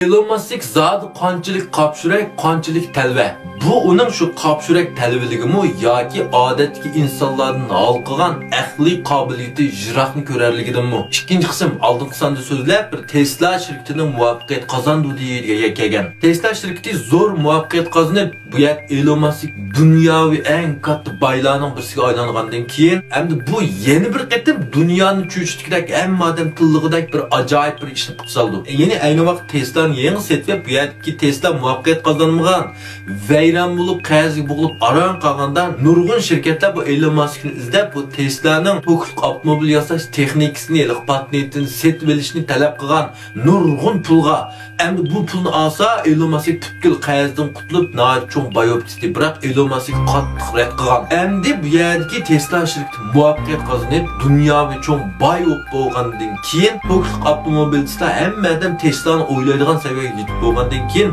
Elon Musk zadi qanchalik qapshurak, qanchalik talva. Bu uning shu qapshurak talvaligimi yoki odatdagi insonlarning halqagan aqliy qobiliyati jiroqni ko'rarligidimi? Ikkinchi qism oldingi sonda so'zlab bir Tesla shirkatining muvaffaqiyat qozondi degan kelgan. Tesla shirkati zo'r muvaffaqiyat qozonib, bu yer Elon Musk dunyoviy eng katta boylarning birisiga aylangandan keyin, endi bu yeni bir qatim dunyoni cho'chitgidek, hamma odam tillig'idek bir ajoyib bir ishni qilib soldi. Yeni ayni vaqt Tesla yangi setib bu yerdagi Tesla muvaffaqiyat qozonmagan, vayron bo'lib, qaziga bo'g'ilib aran qolganda nurg'un shirkatlar bu Elon Muskni izlab bu Tesla'ning to'liq avtomobil yasash texnikasini, patentini setib olishni talab qilgan nurg'un pulga. Endi bu pulni olsa Elon Musk butkul qazidan qutulib, nəhayət cho'ng boy bo'lib ketdi. Biroq Elon Musk qattiq rad qilgan. Endi bu yerdagi Tesla shirkati muvaffaqiyat qozonib, dunyoviy cho'ng boy bo'lgandan keyin to'liq avtomobilchilar hammadan Tesla'ni o'ylaydigan seviyeге yetib bo'lgandan keyin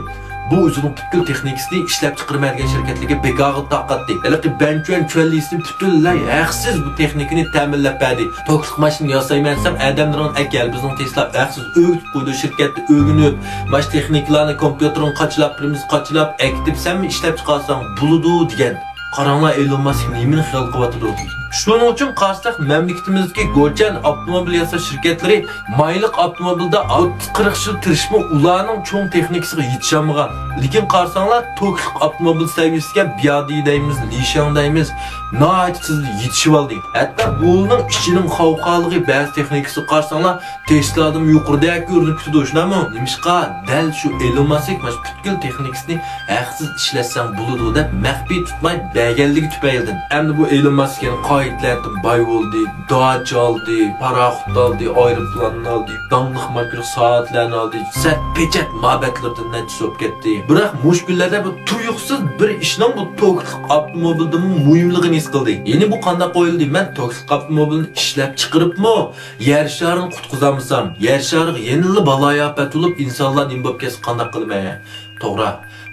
bu o'zining butkul texnikasini ishlab chiqarmaydigan shirkatlarga begoga taqatdi. Balki Benchuan Chuanlisni butunlay haqsiz bu texnikani ta'minlab berdi. To'liq mashina yasaymansam odamlarning akal bizning Tesla haqsiz o'g'it qo'ydi shirkatda o'ginib, mash texnikalarni kompyuterini qachilab aktiv senmi ishlab chiqarsang bo'ladi degan. Qaranglar Elon Musk nimani xiyol qilyapti. Shuning uchun qarsak mamlakatimizdagi go'chan avtomobil yasash shirkatlari mayliq avtomobilda 40 yil tirishmi ularning cho'ng texnikasiga yetishamagan. Lekin qarsanglar to'liq avtomobil saviyasiga Biadi deymiz, Lishan deymiz, nəhayət sizli yetishib oldi. Hatta buning ichining xavqaligi ba'zi texnikasi qarsanglar Tesla'dan yuqorida ko'rinib turdi. Shunami? Nimishqa dal shu Elon Musk mash butkul texnikasini haqsiz ishlatsang bo'ladi deb maxfiy tutmay berganligi tufaylidan. Endi bu Elon Muskning qoidlardan boy bo'ldi, Dodge oldi, paraxot oldi, aeroplan oldi, dangliq marka soatlarni oldi, sat pechat mabadlardan natijib ketdi. Biroq mushkullarda bu tuyuqsiz bir ishning bu to'liq avtomobilda muhimligini his qildi. Yeni bu qanday qo'yildi? Men to'liq avtomobilni ishlab chiqaribmi, yer sharini qutqizamsam, yer shariga yenili baloyafat bo'lib insonlar nima bo'lib ketsa qanday qilmay? To'g'ri.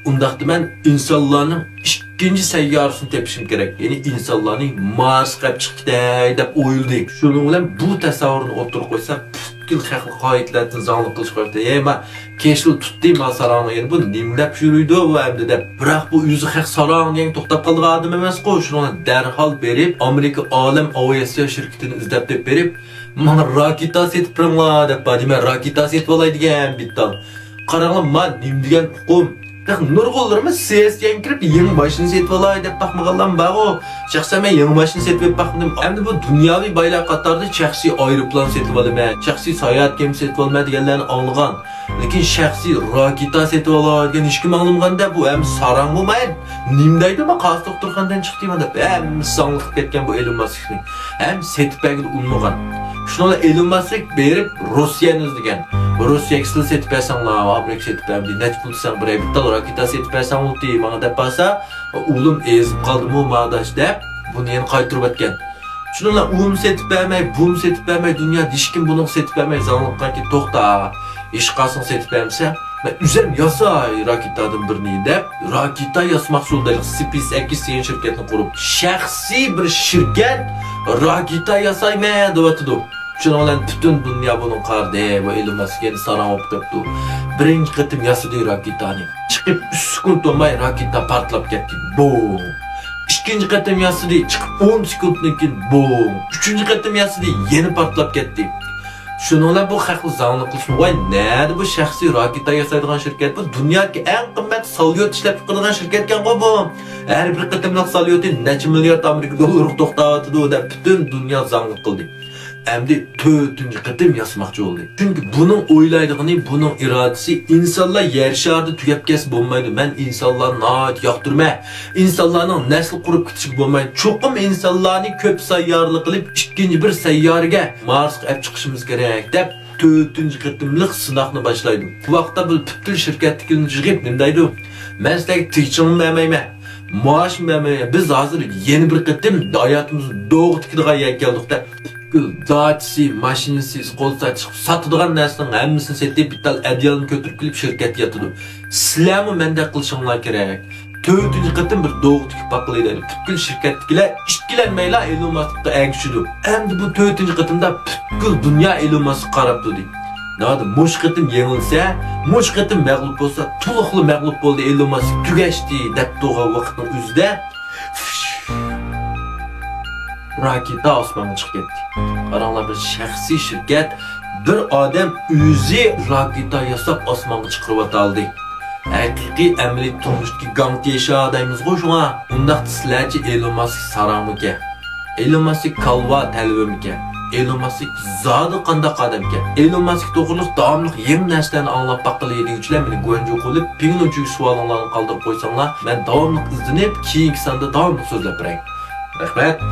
Undaqda men insonlarning ikkinchi sayyorasini tepishim kerak. Ya'ni insonlarning Marsga chiqday deb o'yildi. Shuning bilan bu tasavvurni o'tirib qo'ysak, butkul haqli qoidalarni zangli qilish qo'ydi. Ema keshil tutdi masalani. Endi bu nimlab yuruydi bu endi deb. Biroq bu o'zi haq sarangdan to'xtab qolgan odam emas-ku. Shuni darhol berib, Amerika olam aviatsiya shirkatini izlab deb berib, "Mana raketa setib biringlar" deb badima raketa setib olaydigan bitta. Qaranglar, men nim degan huquqim nurg'unlarimiz siyosatga kirib yangi mashina setib olay deb baxmaganlar bor. Shaxsan men yangi mashina setib baxmadim. Endi bu dunyoviy boylar qatorida shaxsiy aeroplan setib olaman, shaxsiy sayohat kemasi setib olmaydi deganlarni anglagan. Lekin shaxsiy raketa setib oladigan hech kim anglamaganda bu ham sarang bo'lmaydi. Nim deydi, men qas doktorxonadan chiqdim deb ham sonliq ketgan bu Elon Muskning. Ham setib bagil unmagan. Shuni Elon Musk berib Rossiyani izlagan. Rossiyaga siz setib bersanglar, Amerika setib berdi. Nech pulsan bir bitta raketa setib bersang ulti, menga deb bo'lsa, o'g'lim ezib qoldimi ma'dash deb buni yana qaytarib o'tgan. Shuningla o'g'lim setib bermay, bum setib bermay, dunyo dishkim buni setib bermay zanliqqanki to'xta. Ish qasing setib bermasa, men üzem yasay raketadan birini deb, raketa yasmoq yo'lidagi SpaceX degan shirkatni qurib, shaxsiy bir shirkat raketa yasayman deb aytdi. Şunlarla bütün dünya bunun qardi ve Elon Musk yeni sarang olib ketdi. Birinchi qatim yasadi raketani. Chiqib 3 sekund o'tmay raketa portlab ketdi. Boom. Ikkinchi qatim yasadi, chiqib 10 sekunddan keyin boom. Uchinchi qatim yasadi, yana portlab ketdi. Shuningla bu haqli zangli qilishmi? Voy, nada bu shaxsiy raketa yasaydigan shirkat bu dunyodagi eng qimmat samolyot ishlab chiqaradigan shirkatgan bu. Har bir qatimliq samolyoti necha milliard Amerika dollari to'xtatdi deb butun dunyo zangli qildi. Endi 4-cü qatim yasmoqchi bo'ldi. Chunki buning o'ylaydigini, buning irodasi insonlar yer sharida tugab kes bo'lmaydi. Men insonlarni nəhayət yoqtirma. İnsanlarning nasl qurib ketishi bo'lmaydi. Cho'qim insonlarni ko'p sayyorlik qilib, ikkinchi bir sayyoraga Marsga olib chiqishimiz kerak deb 4-cü qatimlik sinoqni boshlaydi. Bu vaqtda bu butkul shirkatnikini yig'ib nima deydi? Men sizlarga teaching bermayman. Maash bermayman. Biz hozir yeni bir qatim hayotimizni doğrultuga keldik deb Dodge'si, mashinasi, qo'l sotadigan narsaning hammasini setib bitta adyalni ko'tarib kelib shirkatga yotadi. Sizlarmi menda qilishinglar kerak. 4-cü qatim bir doğrultuga paqlaydi. Butkul shirkatdagilar ishkilanmaylar Elon Muskga agishidi. Endi bu 4-cü qatimda butkul dunyo Elon Muskga qarab turdi. Nada muş qitim yengilsa, muş qitim mag'lub bo'lsa, to'liqli mag'lub bo'ldi, Elon Musk tugashdi deb to'g'a vaqtning o'zida raketa osmonga chiqib ketdi. Qaranglar, bir shaxsiy shirkat bir odam o'zi raketa yasab osmonga chiqarib oldi. Haqiqiy amaliy turmushdagi gangtesha deymiz-ku shunga. Undaq sizlarchi Elon Musk saramika. Elon Musk kalva talvimika. Elon Musk zodi qandaq odamka. Elon Musk to'g'riliq davomli yangi narsalarni anglab baqalaydiganlar meni go'nju qilib, pingni uchun savollarni qoldirib qo'ysanglar, men davomli izlanib, keyingi sonda davomli so'zlab beray. Rahmat.